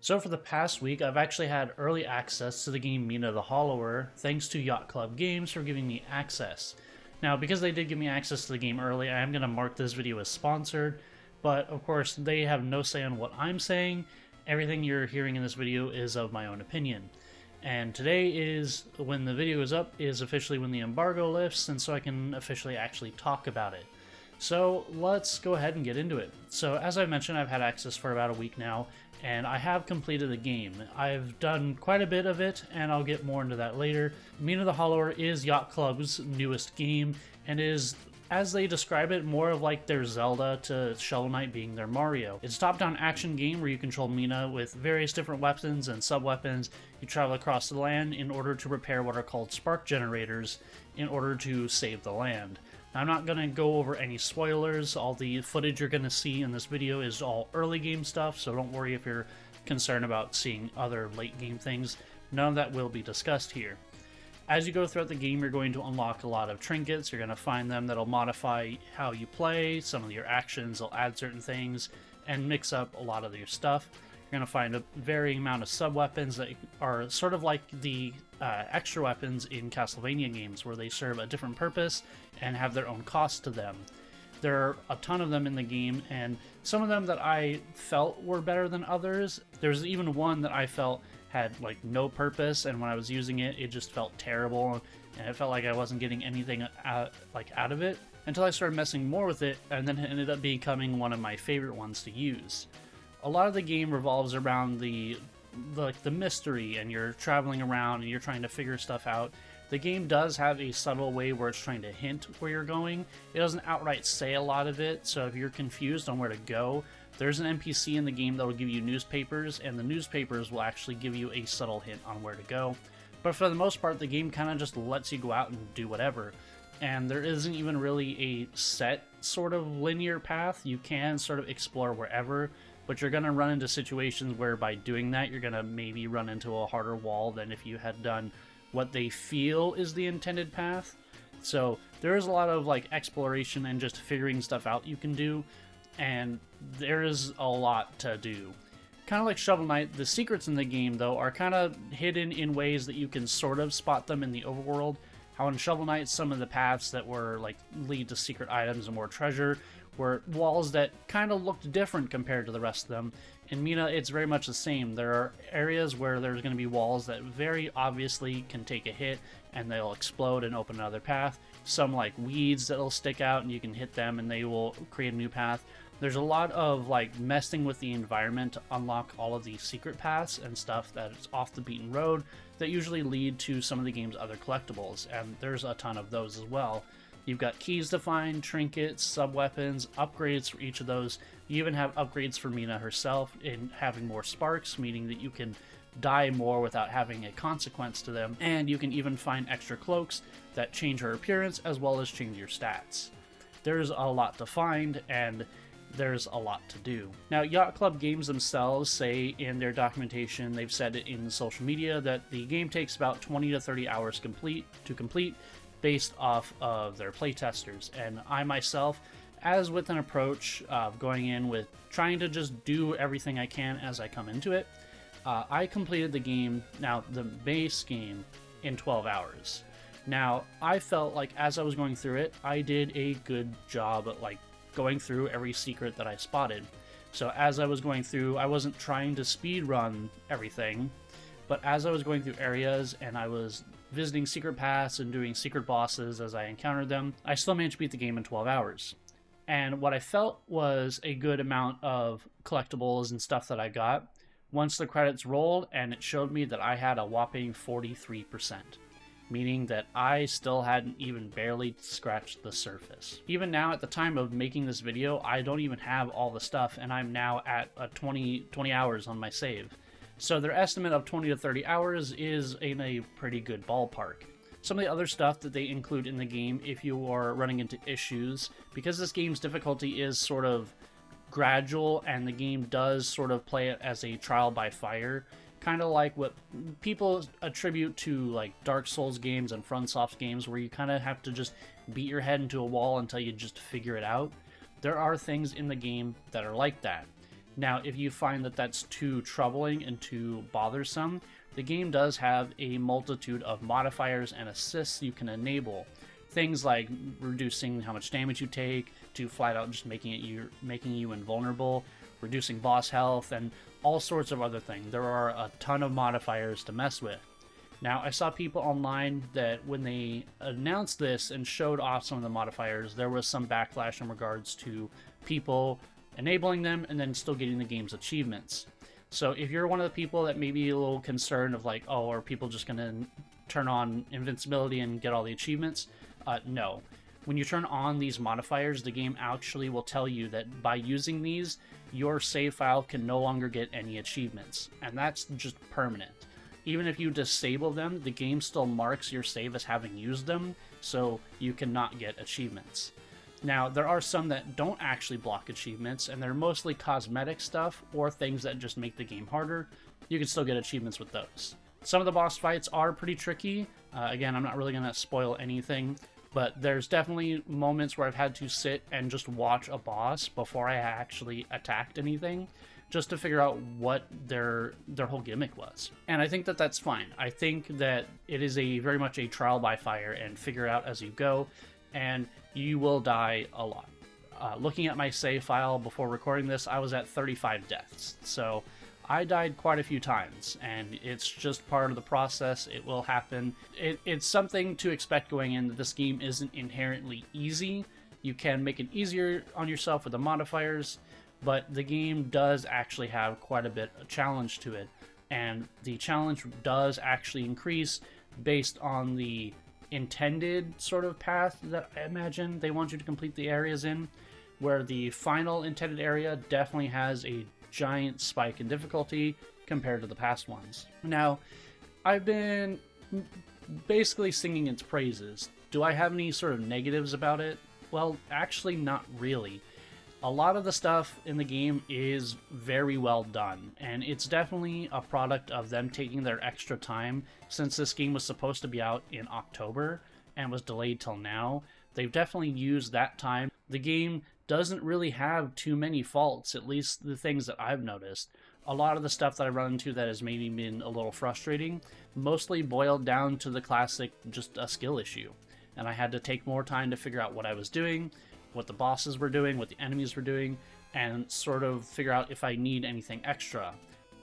So for the past week, I've actually had early access to the game Mina the Hollower, thanks to Yacht Club Games for giving me access. Now, because they did give me access to the game early, I am going to mark this video as sponsored, but of course, they have no say on what I'm saying. Everything you're hearing in this video is of my own opinion. And today is, when the video is up, is officially when the embargo lifts, and so I can officially actually talk about it. So let's go ahead and get into it. So as I mentioned, I've had access for about a week now, and I have completed the game. I've done quite a bit of it, and I'll get more into that later. Mina the Hollower is Yacht Club's newest game, and is, as they describe it, more of like their Zelda to Shovel Knight being their Mario. It's a top-down action game where you control Mina with various different weapons and sub-weapons. You travel across the land in order to repair what are called spark generators in order to save the land. I'm not going to go over any spoilers. All the footage you're going to see in this video is all early game stuff, so don't worry if you're concerned about seeing other late game things. None of that will be discussed here. As you go throughout the game, you're going to unlock a lot of trinkets. You're going to find them that'll modify how you play, some of your actions, they'll add certain things, and mix up a lot of your stuff. You're going to find a varying amount of sub-weapons that are sort of like the extra weapons in Castlevania games, where they serve a different purpose and have their own cost to them. There are a ton of them in the game, and some of them that I felt were better than others. There's even one that I felt had like no purpose, and when I was using it, it just felt terrible, and it felt like I wasn't getting anything out of it, until I started messing more with it, and then it ended up becoming one of my favorite ones to use. A lot of the game revolves around the mystery, and you're traveling around and you're trying to figure stuff out. The game does have a subtle way where it's trying to hint where you're going. It doesn't outright say a lot of it, so if you're confused on where to go, there's an NPC in the game that will give you newspapers, and the newspapers will actually give you a subtle hint on where to go. But for the most part, the game kind of just lets you go out and do whatever. And there isn't even really a set sort of linear path. You can sort of explore wherever, but you're going to run into situations where by doing that, you're going to maybe run into a harder wall than if you had done what they feel is the intended path. So there is a lot of like exploration and just figuring stuff out you can do, and there is a lot to do. Kind of like Shovel Knight, the secrets in the game though are kind of hidden in ways that you can sort of spot them in the overworld. How in Shovel Knight, some of the paths that were like lead to secret items and more treasure were walls that kind of looked different compared to the rest of them. In Mina, it's very much the same. There are areas where there's going to be walls that very obviously can take a hit and they'll explode and open another path. Some like weeds that'll stick out and you can hit them and they will create a new path. There's a lot of like messing with the environment to unlock all of these secret paths and stuff that is off the beaten road that usually lead to some of the game's other collectibles, and there's a ton of those as well. You've got keys to find, trinkets, sub-weapons, upgrades for each of those. You even have upgrades for Mina herself in having more sparks, meaning that you can die more without having a consequence to them, and you can even find extra cloaks that change her appearance as well as change your stats. There's a lot to find, and there's a lot to do. Now, Yacht Club Games themselves say in their documentation, they've said it in social media, that the game takes about 20 to 30 hours to complete based off of their playtesters. And I myself, as with an approach of going in with trying to just do everything I can as I come into it, I completed the game, now the base game, in 12 hours. Now, I felt like as I was going through it, I did a good job at like going through every secret that I spotted. So as I was going through, I wasn't trying to speed run everything, but as I was going through areas and I was visiting secret paths and doing secret bosses as I encountered them, I still managed to beat the game in 12 hours. And what I felt was a good amount of collectibles and stuff that I got once the credits rolled, and it showed me that I had a whopping 43%. Meaning that I still hadn't even barely scratched the surface. Even now, at the time of making this video, I don't even have all the stuff, and I'm now at 20 hours on my save. So their estimate of 20 to 30 hours is in a pretty good ballpark. Some of the other stuff that they include in the game, if you are running into issues, because this game's difficulty is sort of gradual, and the game does sort of play it as a trial by fire, kind of like what people attribute to like Dark Souls games and FromSoft games, where you kind of have to just beat your head into a wall until you just figure it out. There are things in the game that are like that. Now, if you find that that's too troubling and too bothersome, the game does have a multitude of modifiers and assists you can enable. Things like reducing how much damage you take, to flat out just making you invulnerable, reducing boss health, and all sorts of other things. There are a ton of modifiers to mess with. Now, I saw people online that when they announced this and showed off some of the modifiers, there was some backlash in regards to people enabling them and then still getting the game's achievements. So if you're one of the people that may be a little concerned of like, oh, are people just going to turn on invincibility and get all the achievements? No. When you turn on these modifiers, the game actually will tell you that by using these, your save file can no longer get any achievements. And that's just permanent. Even if you disable them, the game still marks your save as having used them, so you cannot get achievements. Now, there are some that don't actually block achievements, and they're mostly cosmetic stuff or things that just make the game harder. You can still get achievements with those. Some of the boss fights are pretty tricky. Again, I'm not really going to spoil anything, but there's definitely moments where I've had to sit and just watch a boss before I actually attacked anything, just to figure out what their whole gimmick was. And I think that that's fine. I think that it is very much a trial by fire and figure out as you go, and you will die a lot. Looking at my save file before recording this, I was at 35 deaths. So I died quite a few times, and it's just part of the process. It will happen. It's something to expect going in, that this game isn't inherently easy. You can make it easier on yourself with the modifiers, but the game does actually have quite a bit of challenge to it, and the challenge does actually increase based on the intended sort of path that I imagine they want you to complete the areas in, where the final intended area definitely has a giant spike in difficulty compared to the past ones. Now, I've been basically singing its praises. Do I have any sort of negatives about it? Well, actually not really. A lot of the stuff in the game is very well done, and it's definitely a product of them taking their extra time. Since this game was supposed to be out in October and was delayed till now, they've definitely used that time. The game doesn't really have too many faults, at least the things that I've noticed. A lot of the stuff that I run into that has maybe been a little frustrating mostly boiled down to the classic, just a skill issue. And I had to take more time to figure out what I was doing, what the bosses were doing, what the enemies were doing, and sort of figure out if I need anything extra,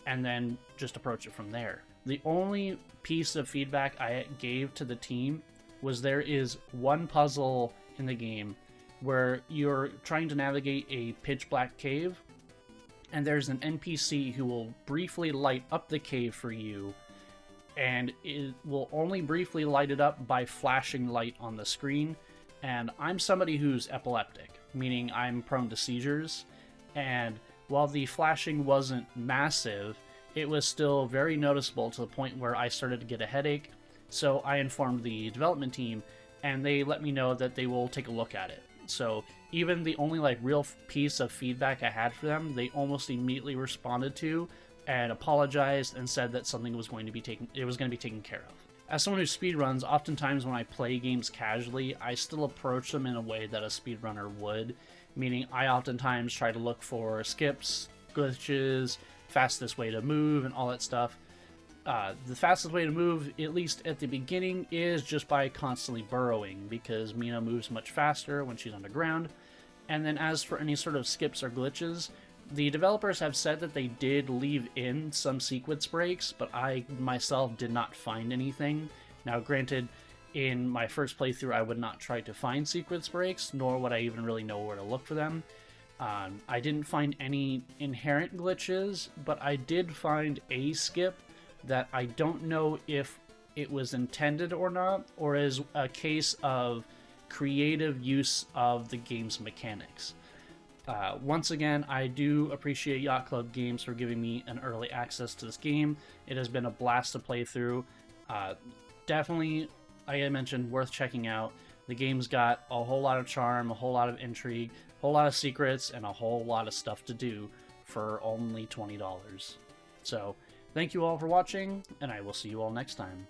and then just approach it from there. The only piece of feedback I gave to the team was there is one puzzle in the game where you're trying to navigate a pitch black cave, and there's an NPC who will briefly light up the cave for you, and it will only briefly light it up by flashing light on the screen. And I'm somebody who's epileptic, meaning I'm prone to seizures, and while the flashing wasn't massive, it was still very noticeable to the point where I started to get a headache. So I informed the development team, and they let me know that they will take a look at it. So even the only real piece of feedback I had for them, they almost immediately responded to and apologized and said that something was going to be taken care of. As someone who speedruns, oftentimes when I play games casually, I still approach them in a way that a speedrunner would, meaning I oftentimes try to look for skips, glitches, fastest way to move, and all that stuff. The fastest way to move, at least at the beginning, is just by constantly burrowing, because Mina moves much faster when she's underground. And then as for any sort of skips or glitches, the developers have said that they did leave in some sequence breaks, but I myself did not find anything. Now granted, in my first playthrough I would not try to find sequence breaks, nor would I even really know where to look for them. I didn't find any inherent glitches, but I did find a skip that I don't know if it was intended or not, or is a case of creative use of the game's mechanics. Once again, I do appreciate Yacht Club Games for giving me an early access to this game. It has been a blast to play through. Definitely, like I mentioned, worth checking out. The game's got a whole lot of charm, a whole lot of intrigue, a whole lot of secrets, and a whole lot of stuff to do for only $20. So, thank you all for watching, and I will see you all next time.